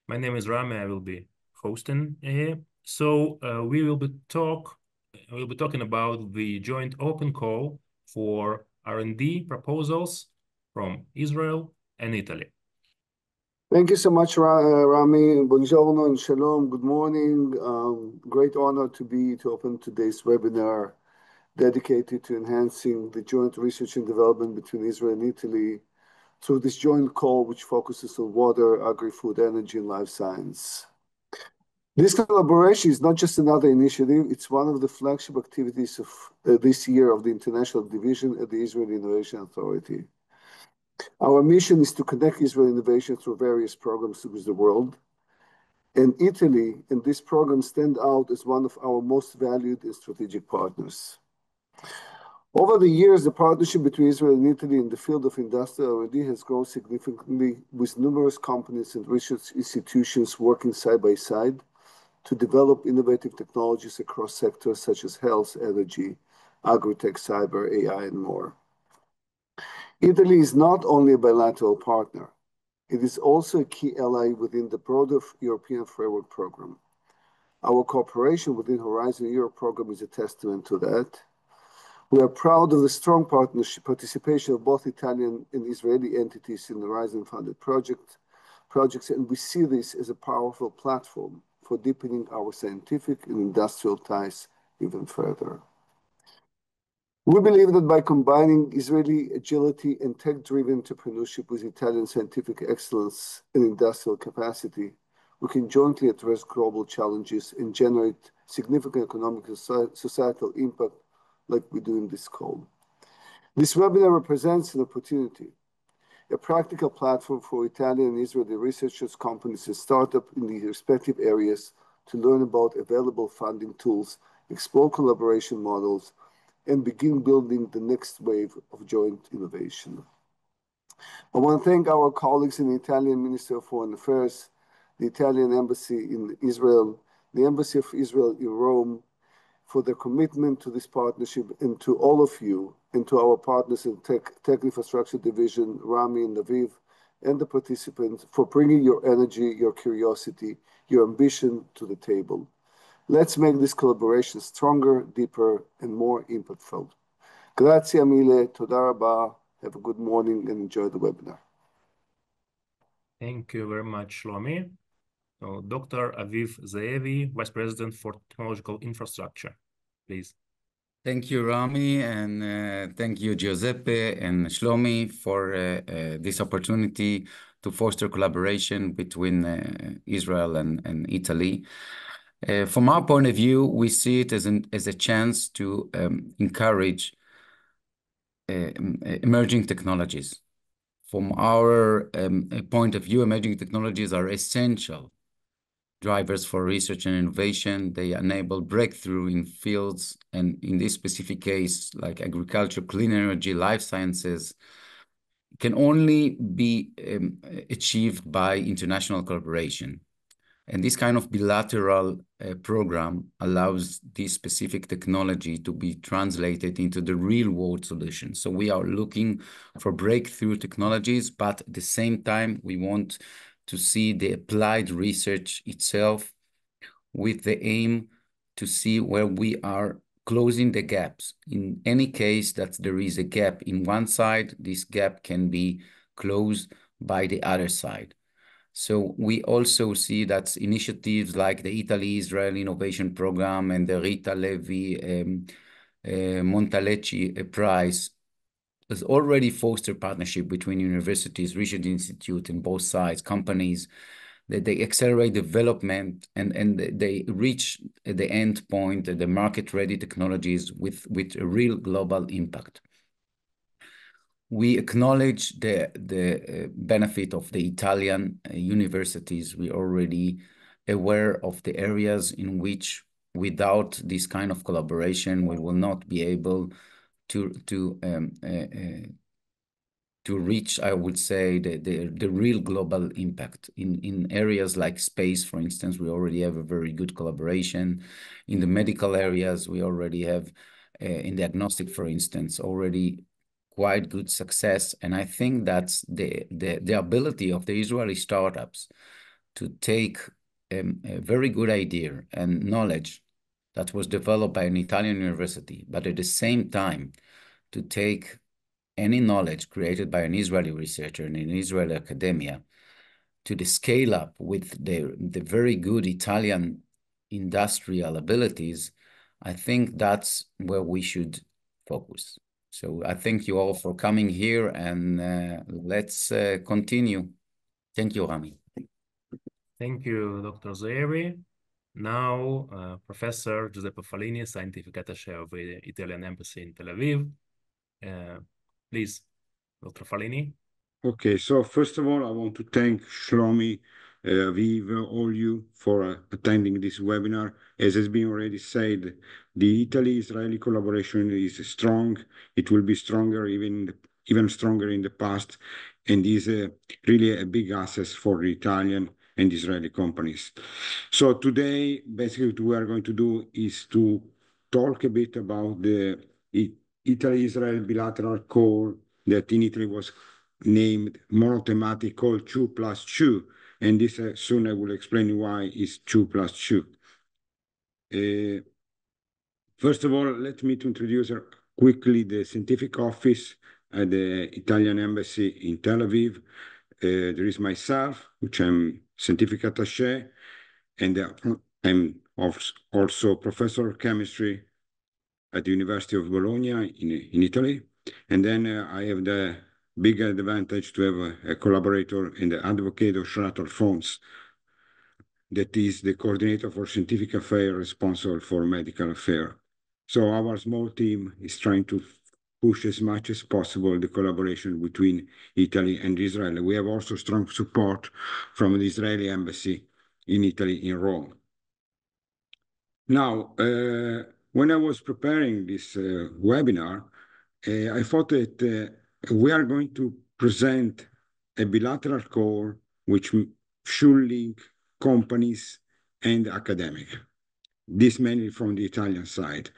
My name is Rami. I will be hosting here. So we'll be talking about the joint open call for R&D proposals from Israel and Italy. Thank you so much, Rami. Buongiorno and shalom. Good morning. Great honor to open today's webinar dedicated to enhancing the joint research and development between Israel and Italy through this joint call, which focuses on water, agri-food, energy, and life science. This collaboration is not just another initiative, it's one of the flagship activities of this year of the International Division at the Israel Innovation Authority. Our mission is to connect Israel innovation through various programs across the world. And Italy and this program stand out as one of our most valued and strategic partners. Over the years, the partnership between Israel and Italy in the field of industrial R&D has grown significantly, with numerous companies and research institutions working side by side to develop innovative technologies across sectors such as health, energy, agri-tech, cyber, AI, and more. Italy is not only a bilateral partner, it is also a key ally within the broader European Framework Program. Our cooperation within Horizon Europe program is a testament to that. We are proud of the strong participation of both Italian and Israeli entities in the Horizon-funded projects, and we see this as a powerful platform for deepening our scientific and industrial ties even further. We believe that by combining Israeli agility and tech-driven entrepreneurship with Italian scientific excellence and industrial capacity, we can jointly address global challenges and generate significant economic and societal impact like we do in this call. This webinar represents an opportunity, a practical platform for Italian and Israeli researchers, companies, and startups in the respective areas to learn about available funding tools, explore collaboration models, and begin building the next wave of joint innovation. I want to thank our colleagues in the Italian Ministry of Foreign Affairs, the Italian Embassy in Israel, the Embassy of Israel in Rome, for their commitment to this partnership, and to all of you, and to our partners in Tech Infrastructure Division, Rami and Aviv, and the participants for bringing your energy, your curiosity, your ambition to the table. Let's make this collaboration stronger, deeper, and more impactful. Grazie mille, toda rabba. Have a good morning and enjoy the webinar. Thank you very much, Shlomi. So, Dr. Aviv Zeevi, Vice President for Technological Infrastructure, please. Thank you, Rami, and thank you, Giuseppe and Shlomi, for this opportunity to foster collaboration between Israel and Italy. From our point of view, we see it as a chance to encourage emerging technologies. From our point of view, emerging technologies are essential drivers for research and innovation. They enable breakthrough in fields, and in this specific case, like agriculture, clean energy, life sciences, can only be achieved by international collaboration. And this kind of bilateral program allows this specific technology to be translated into the real world solution. So we are looking for breakthrough technologies, but at the same time, we want to see the applied research itself with the aim to see where we are closing the gaps. In any case that there is a gap in one side, this gap can be closed by the other side. So we also see that initiatives like the Italy-Israel Innovation Program and the Rita Levi Montalcini Prize has already fostered partnership between universities, research institutes, and both sides, companies, that they accelerate development and they reach the end point, the market-ready technologies with a real global impact. We acknowledge the benefit of the Italian universities. We're already aware of the areas in which, without this kind of collaboration, we will not be able to reach, I would say, the real global impact. In areas like space, for instance, we already have a very good collaboration. In the medical areas, we already have, in diagnostic, for instance, already quite good success. And I think that's the ability of the Israeli startups to take a very good idea and knowledge that was developed by an Italian university, but at the same time, to take any knowledge created by an Israeli researcher in an Israeli academia to the scale up with the very good Italian industrial abilities, I think that's where we should focus. So I thank you all for coming here, and let's continue. Thank you, Rami. Thank you, Dr. Zairi. Now, Professor Giuseppe Fallini, Scientific Attaché of the Italian Embassy in Tel Aviv. Please, Dr. Fallini. Okay, so first of all, I want to thank Shlomi, Aviv, all you for attending this webinar. As has been already said, the Italy-Israeli collaboration is strong. It will be stronger, even stronger in the past, and is really a big asset for the Italian and Israeli companies. So today, basically what we are going to do is to talk a bit about the Italy-Israel bilateral call that in Italy was named monothematic called 2+2, and this soon I will explain why it's 2+2. First of all, let me to introduce quickly the scientific office at the Italian Embassy in Tel Aviv. There is myself, which I'm scientific attaché, and I'm also professor of chemistry at the University of Bologna in Italy. And then I have the big advantage to have a collaborator and the advocate of Sheraton Fonts, that is the coordinator for scientific affairs responsible for medical affairs. So our small team is trying to push as much as possible the collaboration between Italy and Israel. We have also strong support from the Israeli embassy in Italy, in Rome. Now, when I was preparing this webinar, I thought that we are going to present a bilateral call which should link companies and academic, this mainly from the Italian side.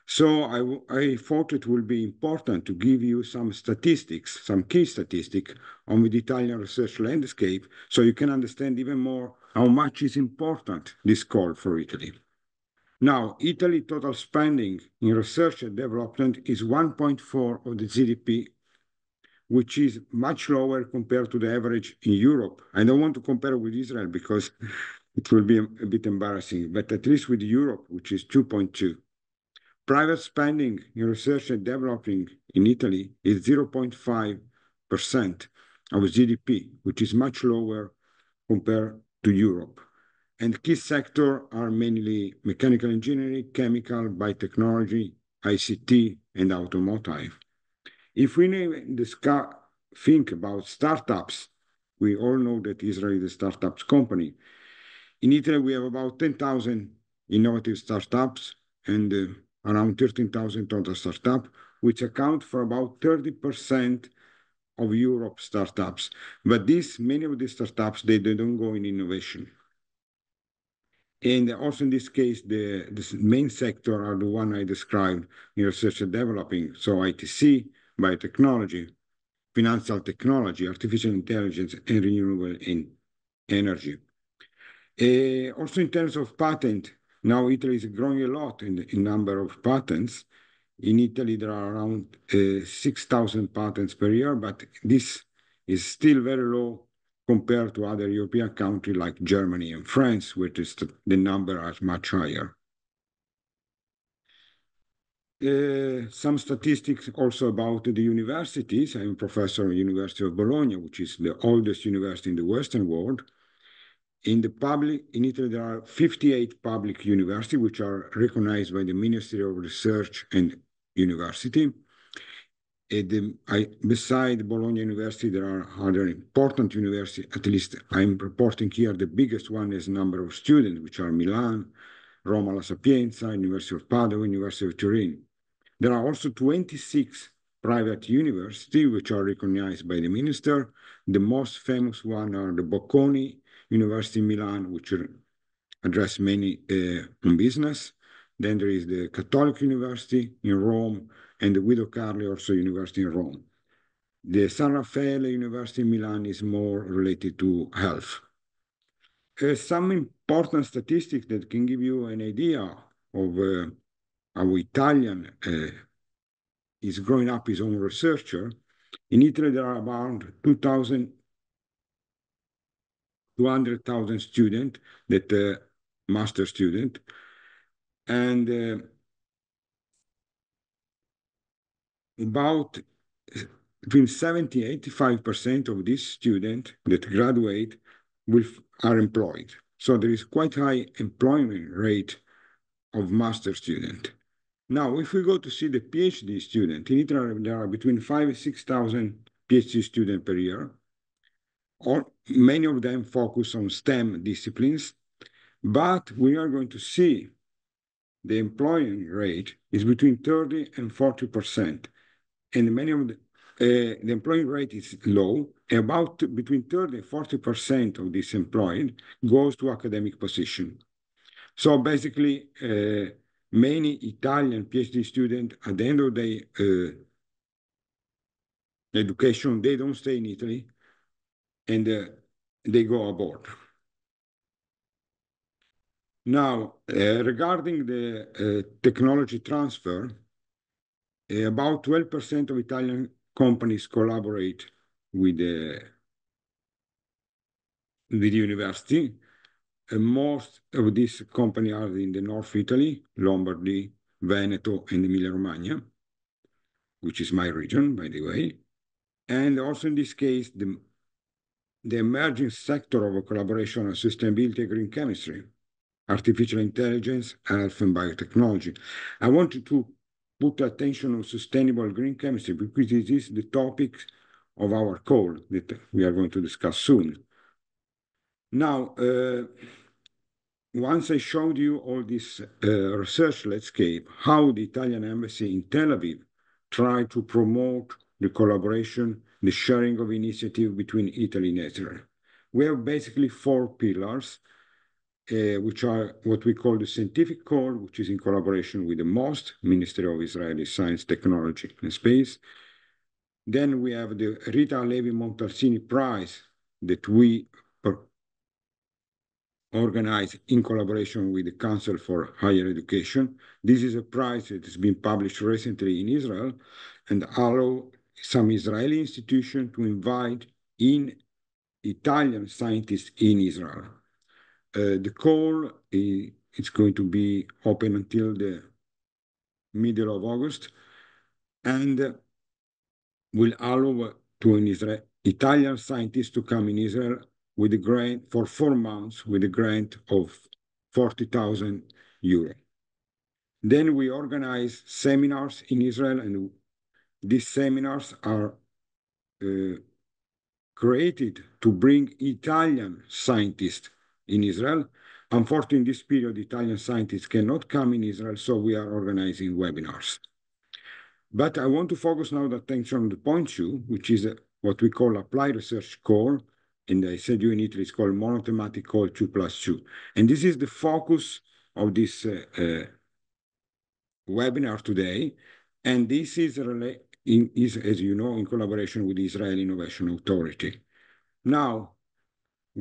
So I thought it would be important to give you some statistics, some key statistics on the Italian research landscape, so you can understand even more how much is important this call for Italy. Now, Italy total spending in research and development is 1.4 of the GDP, which is much lower compared to the average in Europe. I don't want to compare with Israel because it will be a bit embarrassing, but at least with Europe, which is 2.2. Private spending in research and development in Italy is 0.5% of GDP, which is much lower compared to Europe. And key sectors are mainly mechanical engineering, chemical, biotechnology, ICT, and automotive. If we think about startups, we all know that Israel is a startups company. In Italy, we have about 10,000 innovative startups and around 13,000 total startups, which account for about 30% of Europe's startups. But many of these startups, they don't go in innovation. And also in this case, the main sector are the one I described in research and developing. So ITC, biotechnology, financial technology, artificial intelligence, and renewable energy. Also in terms of patent, now Italy is growing a lot in number of patents. In Italy, there are around 6,000 patents per year, but this is still very low compared to other European countries like Germany and France, which is the number is much higher. Some statistics also about the universities. I'm a professor at the University of Bologna, which is the oldest university in the Western world. In Italy, there are 58 public universities, which are recognized by the Ministry of Research and University. Beside Bologna University, there are other important universities. At least I'm reporting here the biggest one is number of students, which are Milan, Roma La Sapienza, University of Padua, University of Turin. There are also 26 private universities which are recognized by the minister. The most famous one are the Bocconi University in Milan, which address many on business. Then there is the Catholic University in Rome and the Guido Carli also University in Rome. The San Raffaele University in Milan is more related to health. some important statistics that can give you an idea of how Italian is growing up his own researcher. In Italy, there are about 200,000 students, that master student, and about between 70 and 85% of these students that graduate are employed. So there is quite high employment rate of master student. Now, if we go to see the PhD student, in Italy there are between 5,000 and 6,000 PhD students per year. Many of them focus on STEM disciplines, but we are going to see the employment rate is between 30 and 40%. And many of the employment rate is low. About between 30 and 40% of this employed goes to academic position. So basically, many Italian PhD students, at the end of the education, they don't stay in Italy, and they go abroad. Now, regarding the technology transfer, about 12% of Italian companies collaborate with the university. Most of these companies are in the North Italy, Lombardy, Veneto, and Emilia-Romagna, which is my region, by the way. And also in this case, the emerging sector of collaboration on sustainability and green chemistry, artificial intelligence, health, and biotechnology. I wanted to put attention on sustainable green chemistry because it is the topic of our call that we are going to discuss soon. Now, once I showed you all this research landscape, how the Italian embassy in Tel Aviv tried to promote the collaboration, the sharing of initiative between Italy and Israel. We have basically 4 pillars, which are what we call the scientific core, which is in collaboration with the MOST, Ministry of Israeli Science, Technology and Space. Then we have the Rita Levi-Montalcini Prize that we organize in collaboration with the Council for Higher Education. This is a prize that has been published recently in Israel and allow some Israeli institutions to invite in Italian scientists in Israel. The call is going to be open until the middle of August and will allow to an Italian scientist to come in Israel with a grant for 4 months with a grant of 40,000 euros. Then we organize seminars in Israel, and these seminars are created to bring Italian scientists in Israel. Unfortunately, in this period, Italian scientists cannot come in Israel, so we are organizing webinars. But I want to focus now the attention on the point 2, which is what we call applied research core. And I said you in Italy, it's called monothematic core 2+2. And this is the focus of this webinar today. And this is, as you know, in collaboration with the Israel Innovation Authority. Now,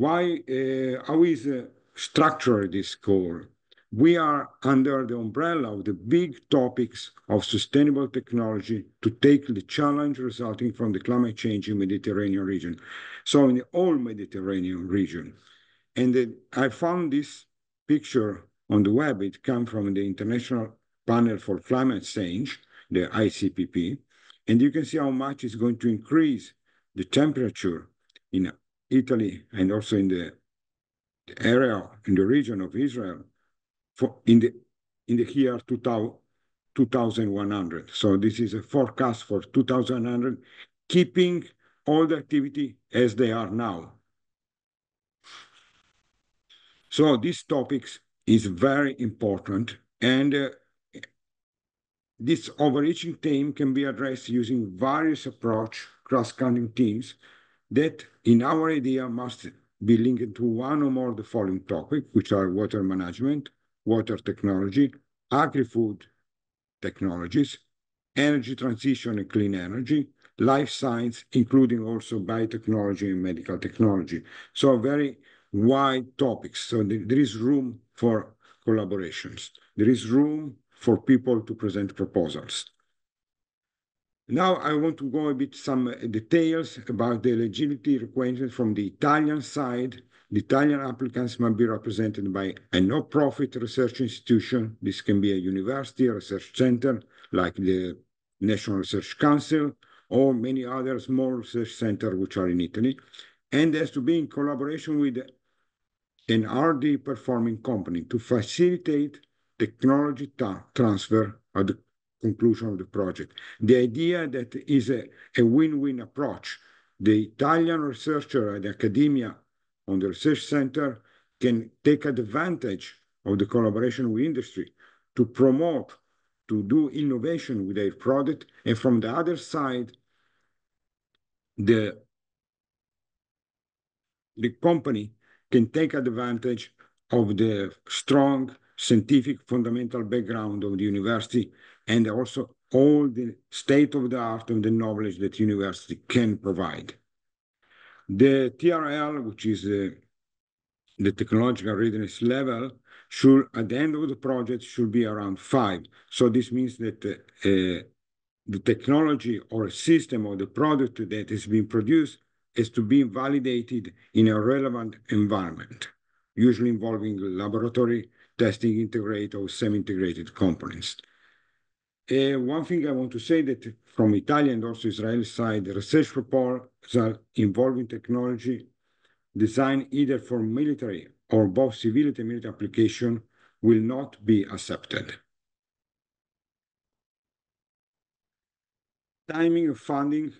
how is structured this core? We are under the umbrella of the big topics of sustainable technology to take the challenge resulting from the climate change in the Mediterranean region. So in the whole Mediterranean region. And I found this picture on the web. It comes from the International Panel for Climate Change, the ICPP. And you can see how much is going to increase the temperature in Italy and also in the area, in the region of Israel, in the year 2100. So this is a forecast for 2100, keeping all the activity as they are now. So this topic is very important, and this overreaching theme can be addressed using various approach, cross-cutting teams that in our idea must be linked to one or more of the following topics, which are water management, water technology, agri-food technologies, energy transition and clean energy, life science, including also biotechnology and medical technology. So a very wide topics. So there is room for collaborations. There is room for people to present proposals. Now I want to go a bit some details about the eligibility requirements from the Italian side. The Italian applicants must be represented by a no-profit research institution. This can be a university, a research center, like the National Research Council, or many other small research centers which are in Italy, and has to be in collaboration with an R&D performing company to facilitate technology transfer at the conclusion of the project. The idea that is a win-win approach. The Italian researcher and academia on the research center can take advantage of the collaboration with industry to promote, to do innovation with their product, and from the other side, the company can take advantage of the strong scientific fundamental background of the university and also all the state of the art and the knowledge that university can provide. The TRL, which is the technological readiness level, should, at the end of the project, should be around 5. So this means that the technology or system or the product that is being produced is to be validated in a relevant environment, usually involving laboratory testing integrated or semi-integrated components. One thing I want to say that from Italian and also Israeli side, the research proposal involving technology designed either for military or both civility and military application will not be accepted. Timing of funding,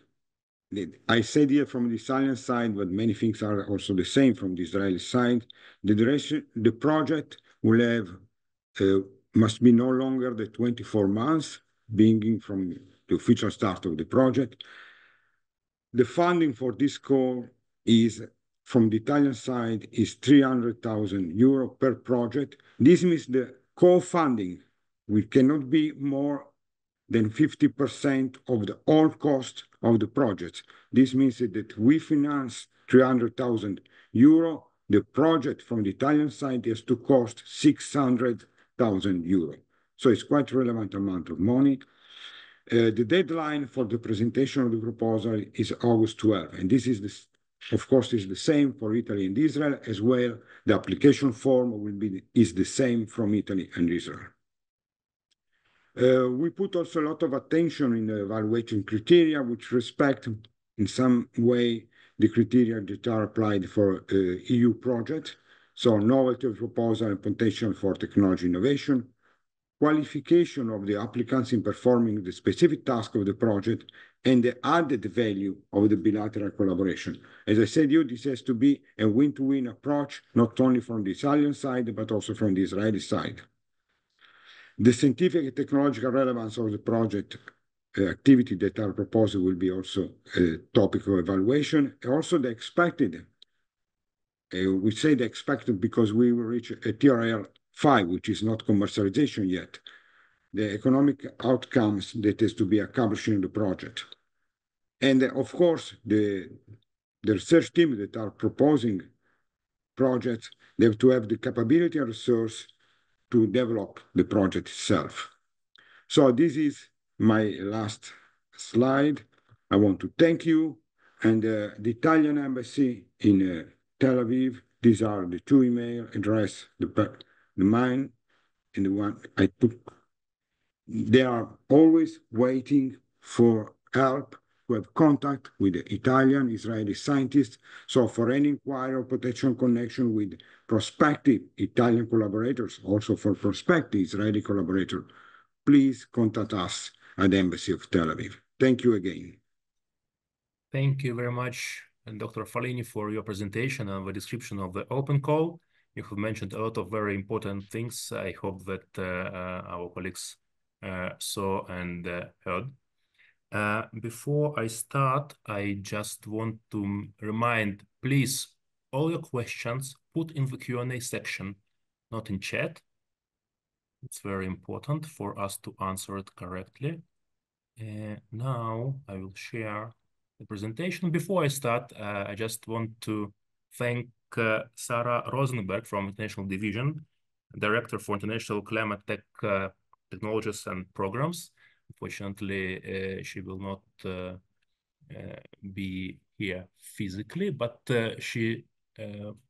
I said here from the Italian side, but many things are also the same from the Israeli side. The duration, the project will have, must be no longer than 24 months, beginning from the official start of the project. The funding for this core is, from the Italian side, is 300,000 euro per project. This means the co-funding, we cannot be more than 50% of the all cost of the project. This means that we finance 300,000 euro. The project from the Italian side has to cost 600,000 euro. So it's quite a relevant amount of money. The deadline for the presentation of the proposal is August 12. And this is, of course, is the same for Italy and Israel as well. The application form is the same from Italy and Israel. We put also a lot of attention in the evaluation criteria, which respect in some way the criteria that are applied for EU projects. So novelty of proposal and potential for technology innovation, qualification of the applicants in performing the specific task of the project, and the added value of the bilateral collaboration. As I said, this has to be a win-to-win approach, not only from the Italian side, but also from the Israeli side. The scientific and technological relevance of the project activity that are proposed will be also a topic of evaluation. Also the expected, we say the expected because we will reach a TRL 5, which is not commercialization yet. The economic outcomes that is to be accomplished in the project. And of course, the research team that are proposing projects, they have to have the capability and resource to develop the project itself. So this is my last slide. I want to thank you. And the Italian embassy in Tel Aviv, these are the two email address, the mine and the one I took. They are always waiting for help, to have contact with the Italian, Israeli scientists. So for any inquiry or potential connection with prospective Italian collaborators, also for prospective Israeli collaborators, please contact us at the Embassy of Tel Aviv. Thank you again. Thank you very much, Dr. Fallini, for your presentation and the description of the open call. You have mentioned a lot of very important things. I hope that our colleagues saw and heard. Before I start, I just want to remind, please, all your questions put in the Q&A section, not in chat. It's very important for us to answer it correctly. Now I will share the presentation. Before I start, I just want to thank Sarah Rosenberg from International Division, Director for International Climate Tech Technologies and Programs. Unfortunately, she will not be here physically, but she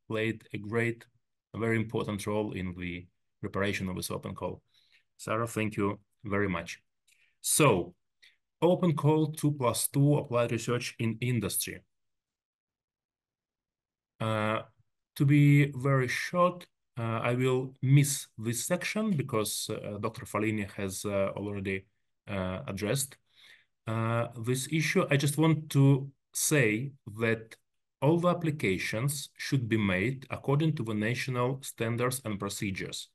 played a very important role in the preparation of this open call. Sarah, thank you very much. So, open call 2+2 applied research in industry. To be very short, I will miss this section because Dr. Falini has already addressed this issue. I just want to say that all the applications should be made according to the national standards and procedures.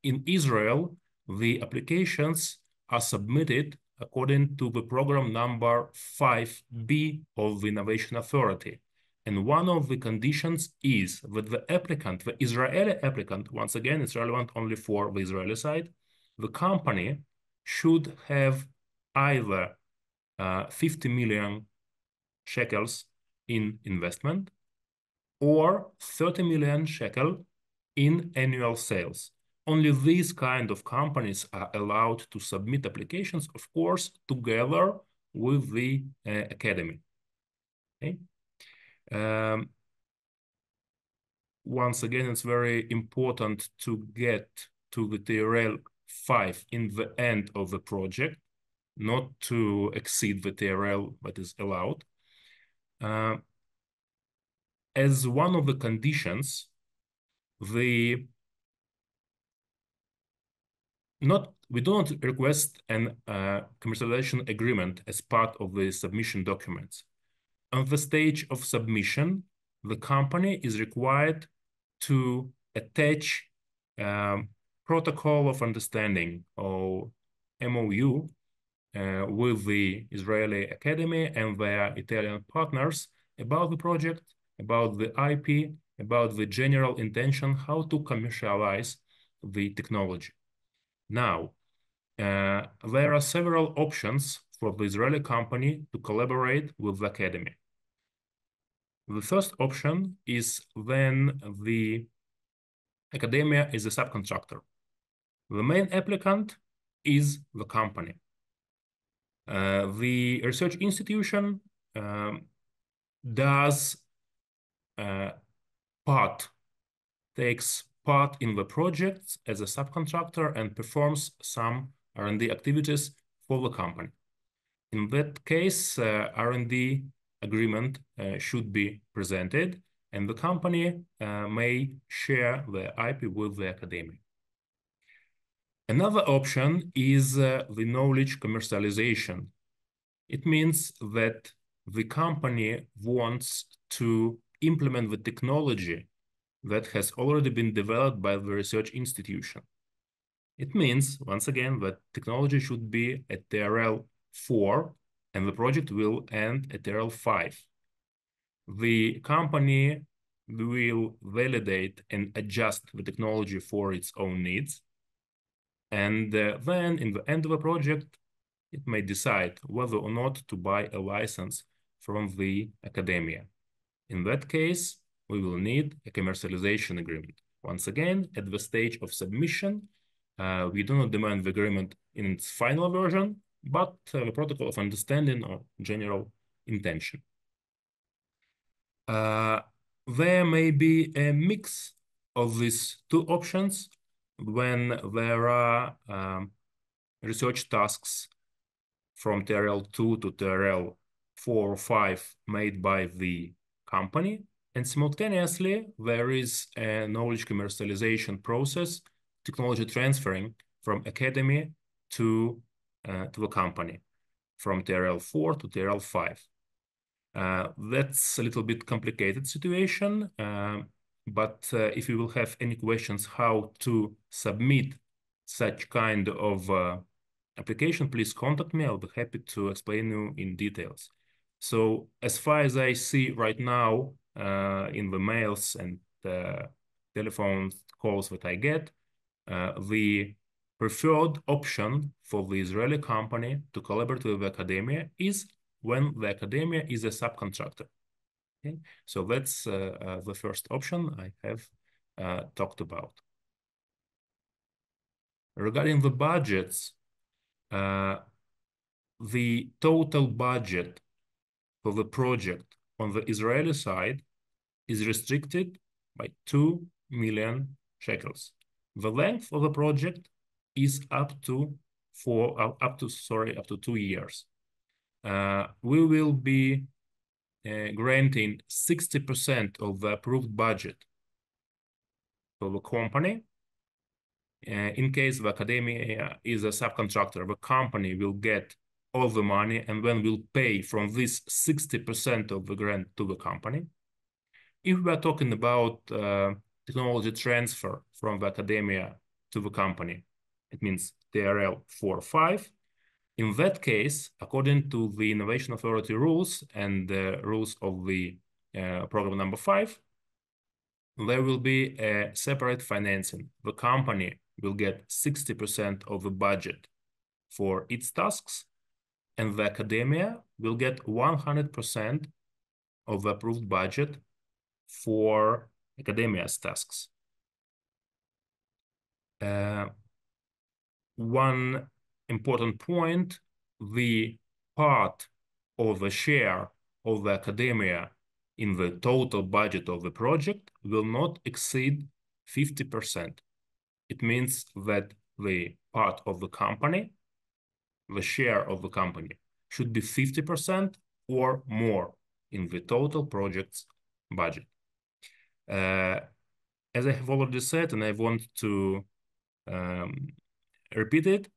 In Israel, the applications are submitted according to the program number 5B of the Innovation Authority. And one of the conditions is that the applicant, the Israeli applicant, once again, it's relevant only for the Israeli side, the company should have either 50 million shekels in investment or 30 million shekel in annual sales. Only these kind of companies are allowed to submit applications, of course, together with the academy. Okay? Once again, it's very important to get to the TRL 5 in the end of the project, not to exceed the TRL that is allowed. As one of the conditions, we do not request an commercialization agreement as part of the submission documents. On the stage of submission, the company is required to attach protocol of understanding, or MOU, with the Israeli Academy and their Italian partners about the project, about the IP, about the general intention, how to commercialize the technology. Now, there are several options for the Israeli company to collaborate with the Academy. The first option is when the academia is a subcontractor. The main applicant is the company. The research institution takes part in the projects as a subcontractor and performs some R&D activities for the company. In that case, R&D agreement should be presented, and the company may share the IP with the academy. Another option is the knowledge commercialization. It means that the company wants to implement the technology that has already been developed by the research institution. It means, once again, that technology should be at TRL 4 and the project will end at TRL 5. The company will validate and adjust the technology for its own needs. And then in the end of the project, it may decide whether or not to buy a license from the academia. In that case, we will need a commercialization agreement. Once again, at the stage of submission, we do not demand the agreement in its final version, but the protocol of understanding or general intention. There may be a mix of these two options when there are research tasks from TRL 2 to TRL 4 or 5 made by the company, and simultaneously there is a knowledge commercialization process, technology transferring from academy to the company, from TRL 4 to TRL 5. That's a little bit complicated situation, but if you will have any questions how to submit such kind of application, please contact me. I'll be happy to explain you in details. So as far as I see right now in the mails and telephone calls that I get, the preferred option for the Israeli company to collaborate with the academia is when the academia is a subcontractor. Okay, so that's the first option I have talked about. Regarding the budgets, the total budget for the project on the Israeli side is restricted by 2 million shekels. The length of the project is up to 2 years. We will be granting 60% of the approved budget for the company. In case the academia is a subcontractor, the company will get all the money and then will pay from this 60% of the grant to the company. If we are talking about technology transfer from the academia to the company, it means TRL 4 or 5. In that case, according to the Innovation Authority rules and the rules of the program number 5, there will be a separate financing. The company will get 60% of the budget for its tasks, and the academia will get 100% of the approved budget for academia's tasks. One important point, the part of the share of the academia in the total budget of the project will not exceed 50%. It means that the part of the company, the share of the company, should be 50% or more in the total project's budget. As I have already said, and I want to repeat it,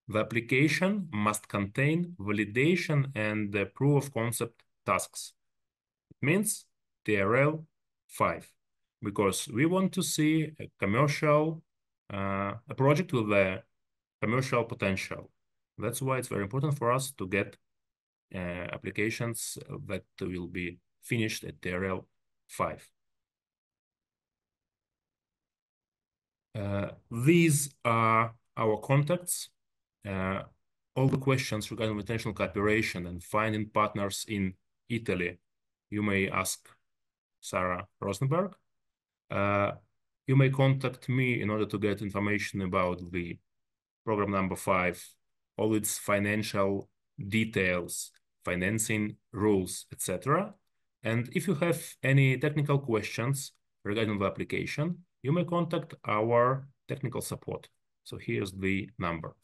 the application must contain validation and the proof of concept tasks. It means TRL 5, because we want to see a commercial, a project with a commercial potential. That's why it's very important for us to get applications that will be finished at TRL 5. These are our contacts. All the questions regarding international cooperation and finding partners in Italy, you may ask Sarah Rosenberg. You may contact me in order to get information about the program number 5, all its financial details, financing rules, etc. And if you have any technical questions regarding the application, you may contact our technical support. So here's the number.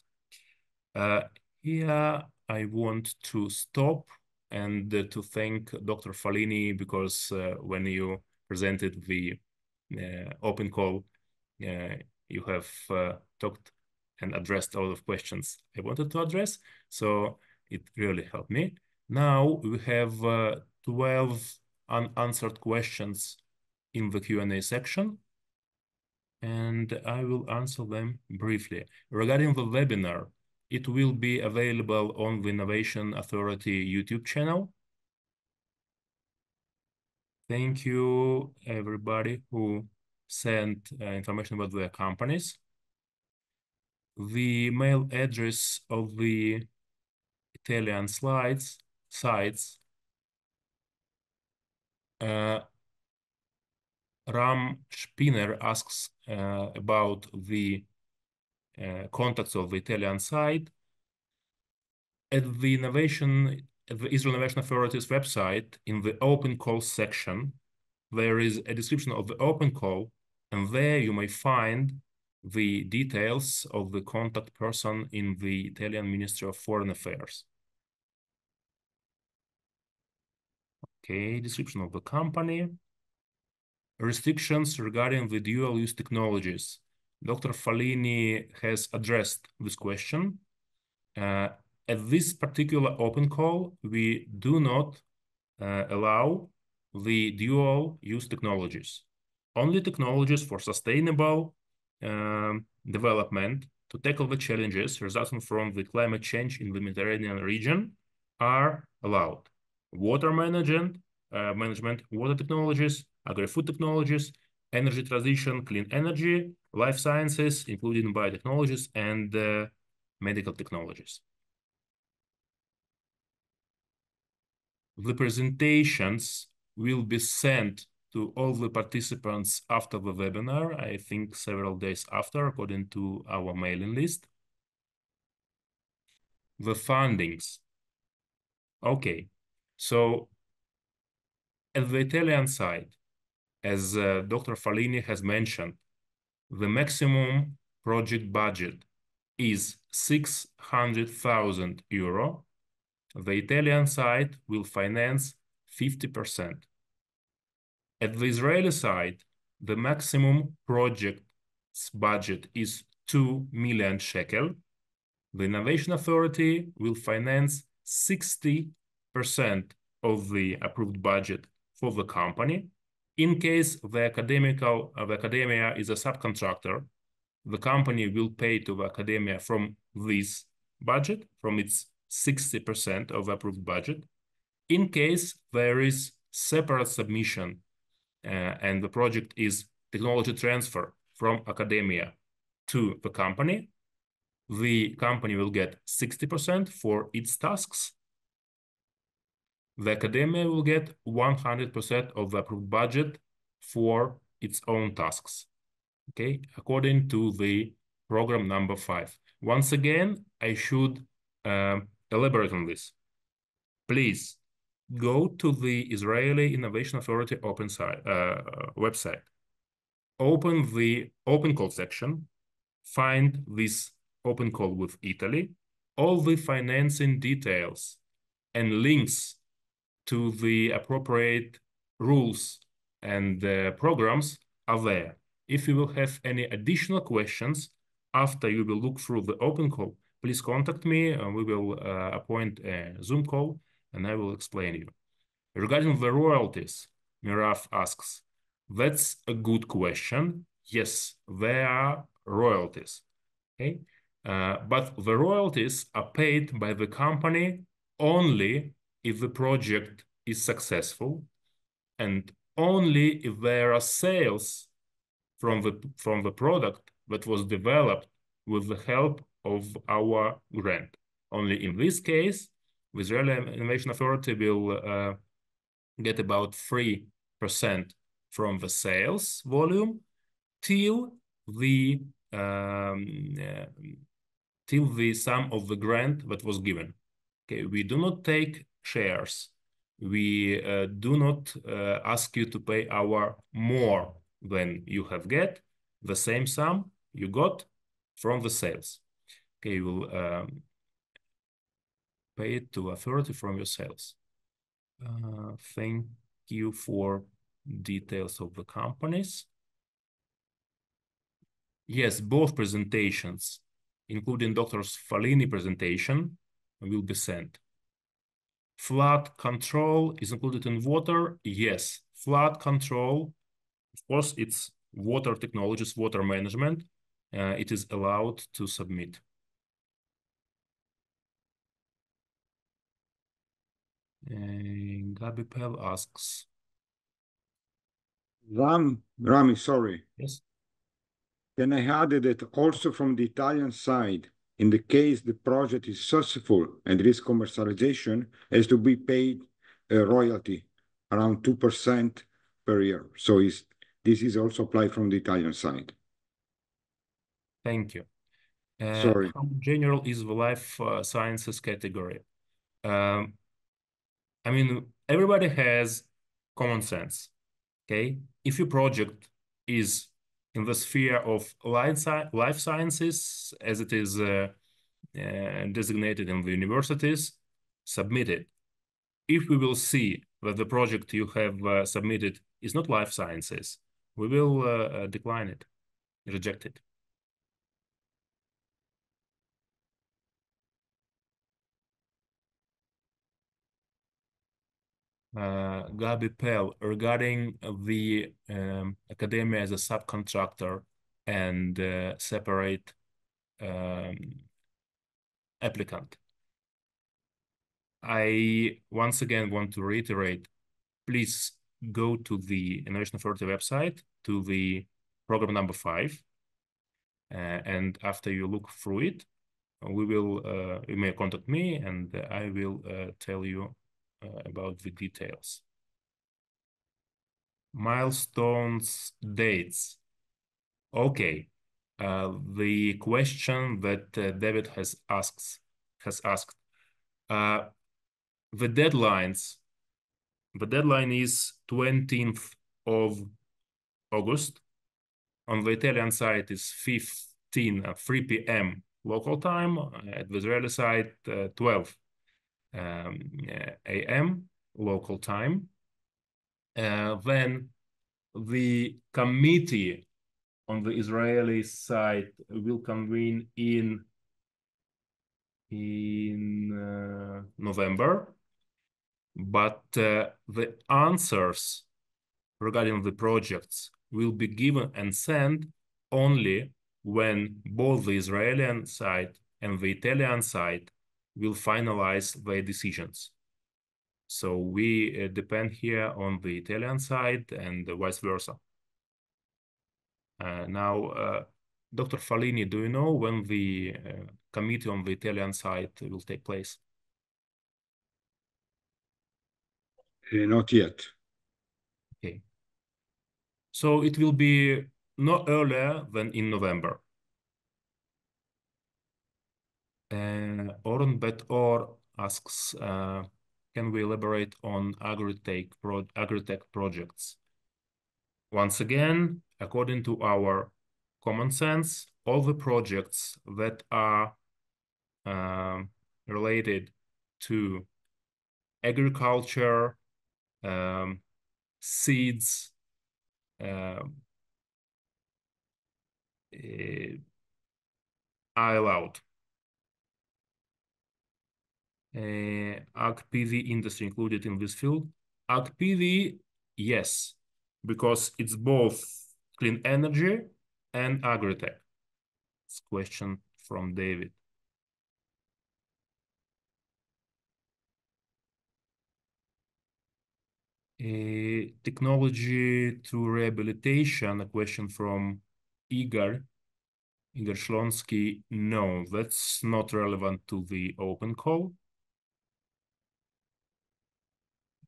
Here I want to stop and to thank Dr. Falini, because when you presented the open call, you have talked and addressed all of questions I wanted to address. So it really helped me. Now we have 12 unanswered questions in the Q&A section, and I will answer them briefly. Regarding the webinar, it will be available on the Innovation Authority YouTube channel. Thank you, everybody who sent information about their companies. The mail address of the Italian sites, Ram Spinner asks about the contacts of the Italian side. At the Israel Innovation Authority's website, in the open call section, there is a description of the open call, and there you may find the details of the contact person in the Italian Ministry of Foreign Affairs. Okay, description of the company. Restrictions regarding the dual-use technologies. Dr. Falini has addressed this question. At this particular open call, we do not allow the dual-use technologies. Only technologies for sustainable development to tackle the challenges resulting from the climate change in the Mediterranean region are allowed. Water management, water technologies, agri-food technologies, energy transition, clean energy, life sciences, including biotechnologies, and medical technologies. The presentations will be sent to all the participants after the webinar, I think several days after, according to our mailing list. The fundings. Okay, so at the Italian side, as Dr. Fallini has mentioned, the maximum project budget is 600,000 euro. The Italian side will finance 50%. At the Israeli side, the maximum project's budget is 2 million shekel. The Innovation Authority will finance 60% of the approved budget for the company. In case the academia is a subcontractor, the company will pay to the academia from this budget, from its 60% of approved budget. In case there is separate submission and the project is technology transfer from academia to the company will get 60% for its tasks. The academia will get 100% of the approved budget for its own tasks, okay, according to the program number 5. Once again, I should elaborate on this. Please go to the Israeli Innovation Authority website, open the open call section, find this open call with Italy, all the financing details and links to the appropriate rules and programs are there. If you will have any additional questions after you will look through the open call, please contact me and we will appoint a Zoom call and I will explain you. Regarding the royalties, Miraf asks, that's a good question. Yes, there are royalties, okay? But the royalties are paid by the company only if the project is successful and only if there are sales from the product that was developed with the help of our grant. Only in this case, the Israeli Innovation Authority will get about 3% from the sales volume till the sum of the grant that was given. Okay, we do not take shares. We do not ask you to pay our more than you have get. The same sum you got from the sales. Okay, you will pay it to authority from your sales. Thank you for details of the companies. Yes, both presentations, including Dr. Fallini presentation, will be sent. Flood control is included in water. Yes, flood control, of course, it's water technologies, water management. It is allowed to submit. Gabi Pell asks. Rami, sorry. Yes. Can I add that also from the Italian side, in the case the project is successful and there is commercialization, has to be paid a royalty around 2% per year. So this is also applied from the Italian side. Thank you. Sorry. How general is the life sciences category? I mean, everybody has common sense, okay? If your project is in the sphere of life sciences, as it is designated in the universities, submit it. If we will see that the project you have submitted is not life sciences, we will decline it, reject it. Gabi Pell, regarding the academia as a subcontractor and separate applicant. I once again want to reiterate, please go to the Innovation Authority website, to the program number 5. And after you look through it, you may contact me and I will tell you about the details. Milestones, dates. Okay. The question that David has asked. The deadlines. The deadline is 20th of August. On the Italian side is 3 p.m. local time. At the Israeli side, 12 a.m. local time. Then the committee on the Israeli side will convene in November, but the answers regarding the projects will be given and sent only when both the Israeli side and the Italian side will finalize their decisions. So we depend here on the Italian side and vice versa. Now, Dr. Falini, do you know when the committee on the Italian side will take place? Not yet. Okay. So it will be no earlier than in November. Oren Bet-Or asks, can we elaborate on agri-tech projects? Once again, according to our common sense, all the projects that are related to agriculture, seeds, are allowed. Ag PV industry included in this field? Ag PV, yes, because it's both clean energy and agri-tech. It's a question from David. Technology to rehabilitation, a question from Igor Shlonsky. No, that's not relevant to the open call.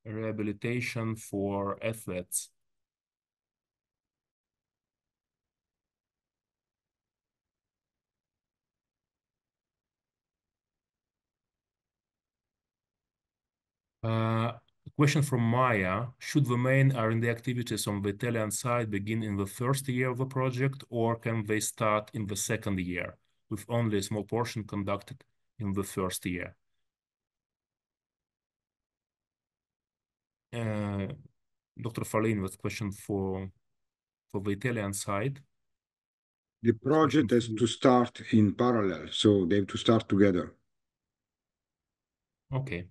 Rehabilitation for athletes. Question from Maya. Should the main R&D activities on the Italian side begin in the first year of the project, or can they start in the second year, with only a small portion conducted in the first year? Dr. Falin, with question for the Italian side. The project has to start in parallel, so they have to start together. Okay.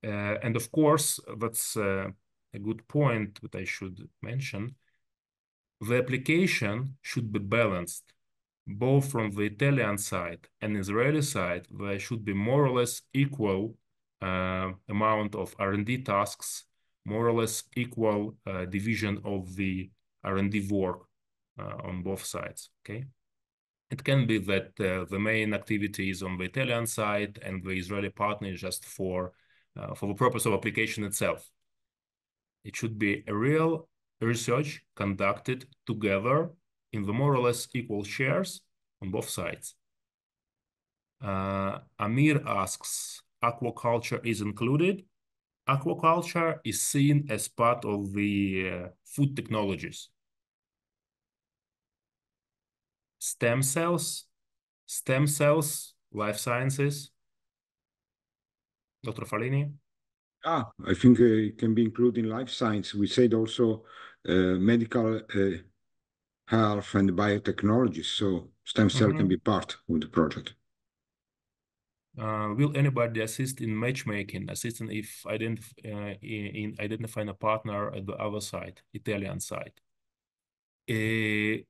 And of course, that's a good point that I should mention. The application should be balanced, both from the Italian side and Israeli side. There should be more or less equal amount of R&D tasks, more or less equal division of the R&D work on both sides, okay? It can be that the main activity is on the Italian side and the Israeli partner is just for the purpose of application itself. It should be a real research conducted together in the more or less equal shares on both sides. Amir asks, aquaculture is included? Aquaculture is seen as part of the food technologies. Stem cells, life sciences. Dr. Falini? I think it can be included in life science. We said also medical health and biotechnology, so stem cell can be part of the project. Will anybody assist in matchmaking, assisting if in identifying a partner at the other side, Italian side? A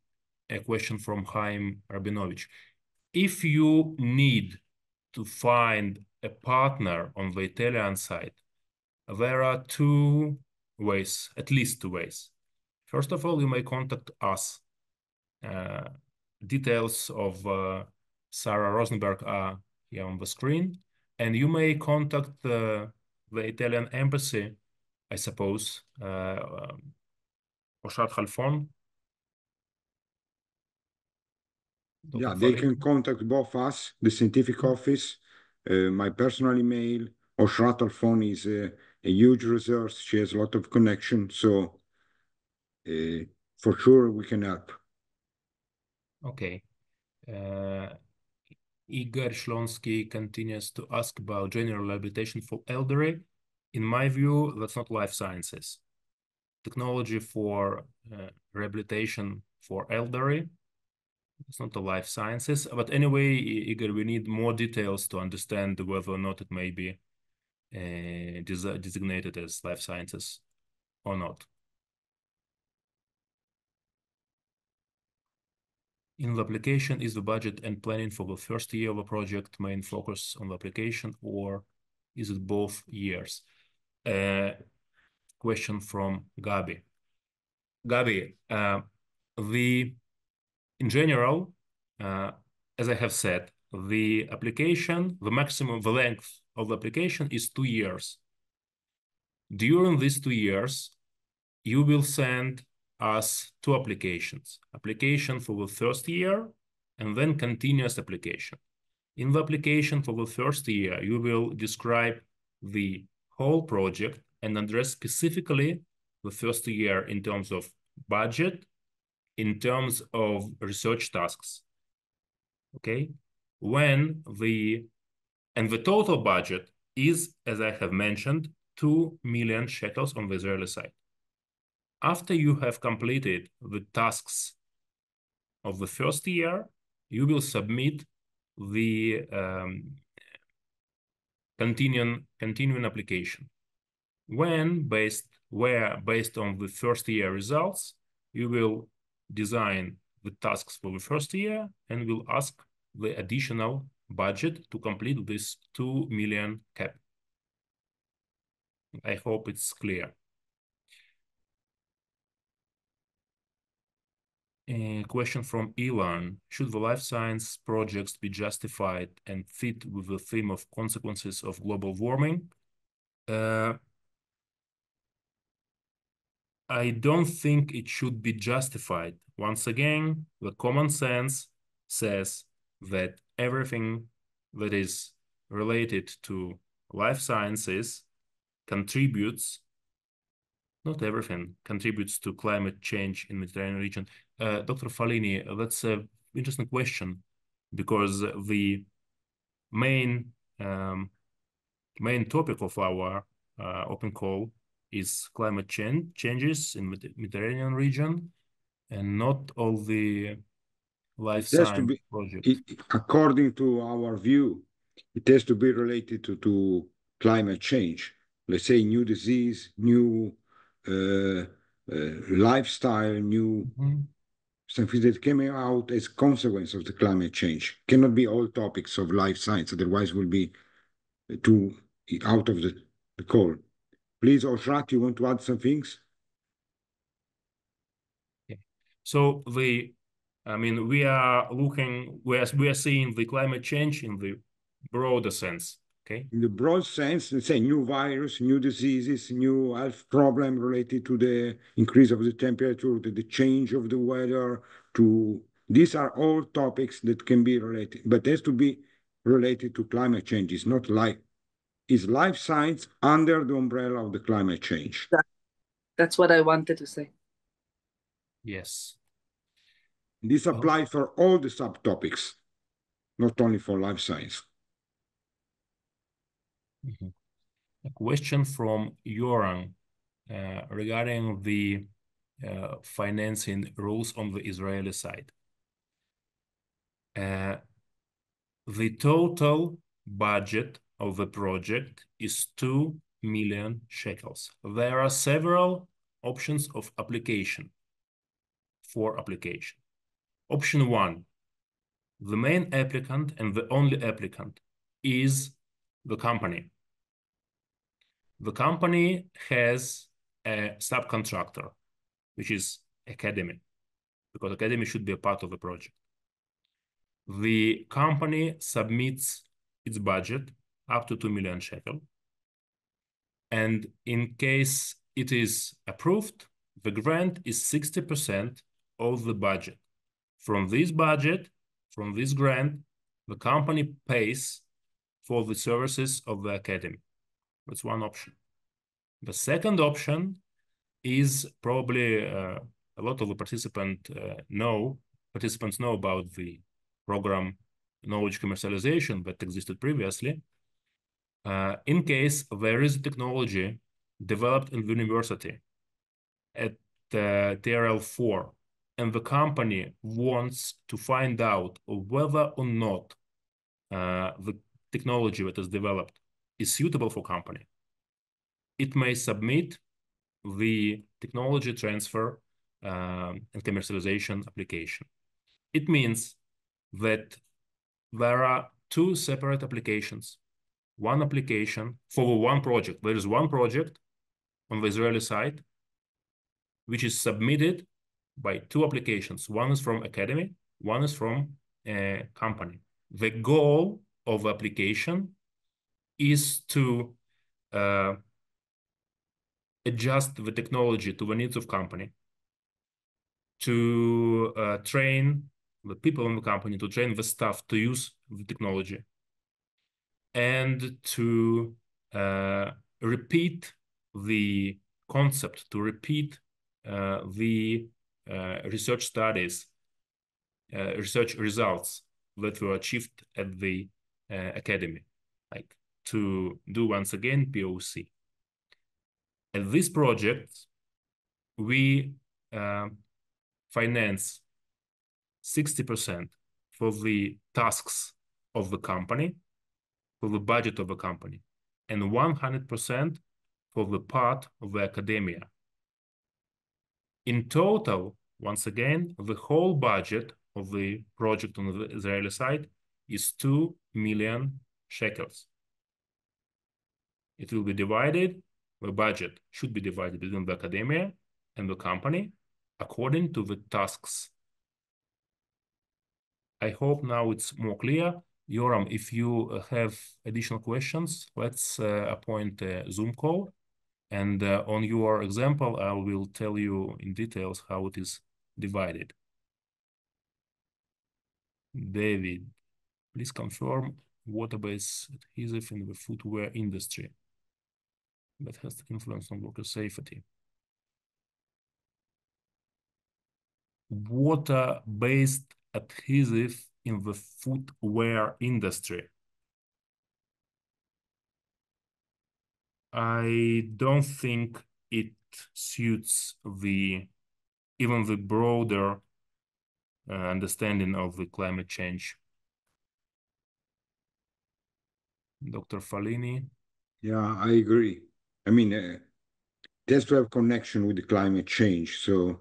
question from Chaim Rabinovich. If you need to find a partner on the Italian side, there are two ways, at least two ways. First of all, you may contact us. Details of Sarah Rosenberg are here on the screen, and you may contact the Italian embassy, I suppose, Oshrat Halfon. Yeah, they can contact both us, the scientific office, my personal email. Oshrat Halfon is a huge resource. She has a lot of connection, so for sure we can help. Okay. Igor Shlonsky continues to ask about general rehabilitation for elderly. In my view, that's not life sciences. Technology for rehabilitation for elderly, it's not the life sciences. But anyway, Igor, we need more details to understand whether or not it may be designated as life sciences or not. In the application, is the budget and planning for the first year of a project main focus on the application, or is it both years? Question from Gabi. Gabi, in general, as I have said, the application, the length of the application is 2 years. During these 2 years, you will send us 2 applications. Application for the first year and then continuous application. In the application for the first year, you will describe the whole project and address specifically the first year in terms of budget, in terms of research tasks. Okay? And the total budget is, as I have mentioned, 2 million shekels on the Israeli side. After you have completed the tasks of the first year, you will submit the continuing application. Based on the first year results, you will design the tasks for the first year and will ask the additional budget to complete this 2 million cap. I hope it's clear. A question from Elon. Should the life science projects be justified and fit with the theme of consequences of global warming? I don't think it should be justified. Once again, the common sense says that everything that is related to life sciences contributes, not everything, contributes to climate change in the Mediterranean region. Dr. Falini, that's an interesting question because the main topic of our open call is climate changes in the Mediterranean region, and not all the life science projects. According to our view, it has to be related to climate change. Let's say new disease, new lifestyle, new something that came out as consequence of the climate change. Cannot be all topics of life science, otherwise we'll be too out of the call. Please, Oshrat, you want to add some things? Okay. So we are seeing the climate change in the broader sense. Okay. In the broad sense, let's say new virus, new diseases, new health problem related to the increase of the temperature, to the change of the weather, these are all topics that can be related, but has to be related to climate change. It's not is life science under the umbrella of the climate change. That's what I wanted to say. Yes. This applies for all the subtopics, not only for life science. A question from Yoram regarding the financing rules on the Israeli side. The total budget of the project is 2 million shekels. There are several options of application for application. Option 1, the main applicant and the only applicant is the company. The company has a subcontractor, which is academy, because academy should be a part of the project. The company submits its budget up to 2 million shekel. And in case it is approved, The grant is 60% of the budget. From this budget, from this grant, the company pays for the services of the academy. That's one option. The second option is probably a lot of the participants know about the program knowledge commercialization that existed previously. In case there is a technology developed in the university at TRL4, and the company wants to find out whether or not the technology that is developed is suitable for company, it may submit the technology transfer and commercialization application. It means that there are two separate applications. One application for one project. There is one project on the Israeli side which is submitted by two applications. One is from academy, one is from a company. The goal of the application is to adjust the technology to the needs of company, to train the people in the company, to train the staff to use the technology, and to repeat the concept, to repeat the research studies, research results that were achieved at the academy, like to do once again POC. At this project, we finance 60% for the tasks of the company, for the budget of the company, and 100% for the part of the academia. In total, once again, the whole budget of the project on the Israeli side is 2 million shekels. It will be divided, the budget should be divided between the academia and the company according to the tasks. I hope now it's more clear. Yoram, if you have additional questions, let's appoint a Zoom call. And on your example, I will tell you in details how it is divided. David, please confirm water-based adhesive in the footwear industry that has to influence on worker safety. Water-based adhesive in the footwear industry. I don't think it suits even the broader understanding of the climate change. Dr. Falini? Yeah, I agree. I mean, it has to have connection with the climate change. So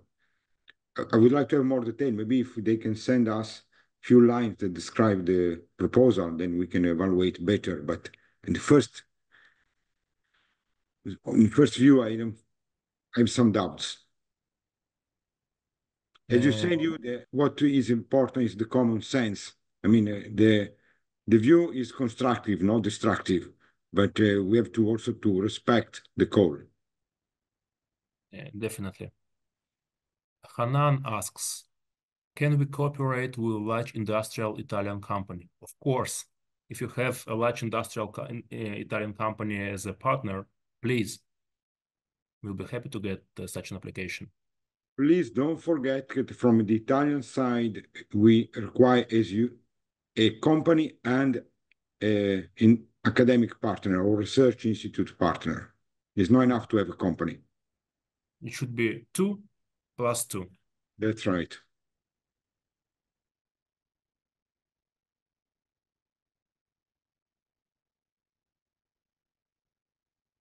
I would like to have more detail. Maybe if they can send us a few lines that describe the proposal, then we can evaluate better. But in the first view, I have some doubts. As you said, what is important is the common sense. I mean, the view is constructive, not destructive, but we have to also to respect the call. Definitely. Hanan asks, can we cooperate with a large industrial Italian company? Of course. If you have a large industrial Italian company as a partner, please, we'll be happy to get such an application. Please don't forget that from the Italian side, we require as you a company and an academic partner or research institute partner. It's not enough to have a company. It should be 2 + 2. That's right.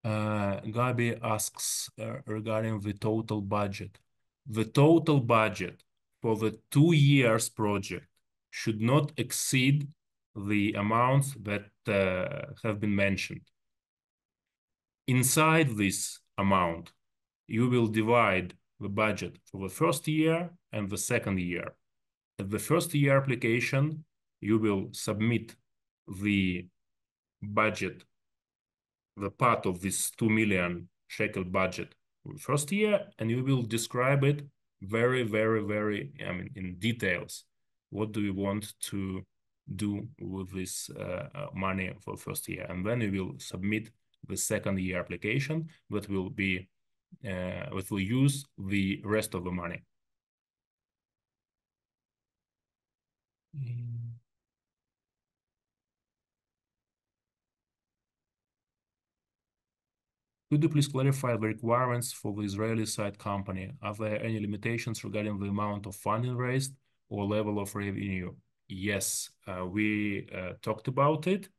Gabi asks regarding the total budget. The total budget for the 2 years project should not exceed the amounts that have been mentioned. Inside this amount, you will divide the budget for the first year and the second year. At the first year application, you will submit the budget, the part of this 2 million shekel budget first year, and you will describe it very, very, very, I mean, in details. What do you want to do with this money for first year? And then you will submit the second year application that will be, that will use the rest of the money. Could you please clarify the requirements for the Israeli side company? Are there any limitations regarding the amount of funding raised or level of revenue? Yes, we talked about it.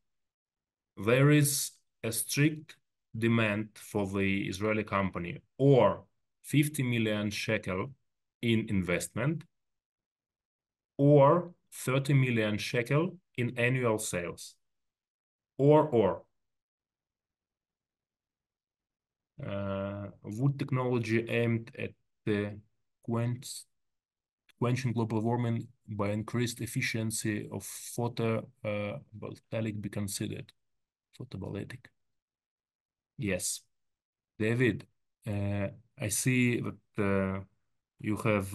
There is a strict demand for the Israeli company, or 50 million shekel in investment, or 30 million shekel in annual sales, or. Wood technology aimed at quenching global warming by increased efficiency of photovoltaic be considered? Photovoltaic. Yes. David, I see that you have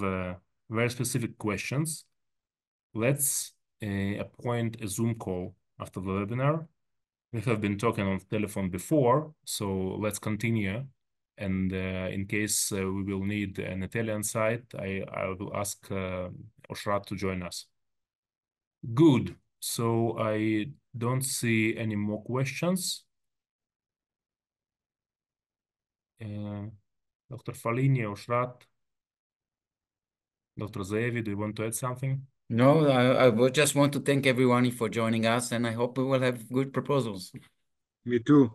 very specific questions. Let's appoint a Zoom call after the webinar. We have been talking on the telephone before, so let's continue. And in case we will need an Italian site, I will ask Oshrat to join us. Good. So I don't see any more questions. Dr. Falini, Oshrat, Dr. Zeevi, do you want to add something? No, I would just want to thank everyone for joining us, and I hope we will have good proposals. Me too.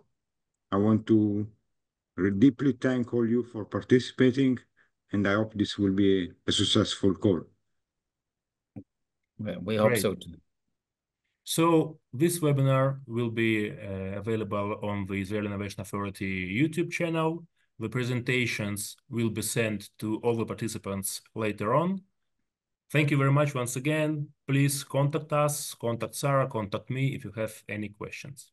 I want to deeply thank all you for participating, and I hope this will be a successful call. Well, we hope Great. so too. So this webinar will be available on the Israel Innovation Authority YouTube channel. The presentations will be sent to all the participants later on. Thank you very much once again. Please contact us, contact Sarah, contact me if you have any questions.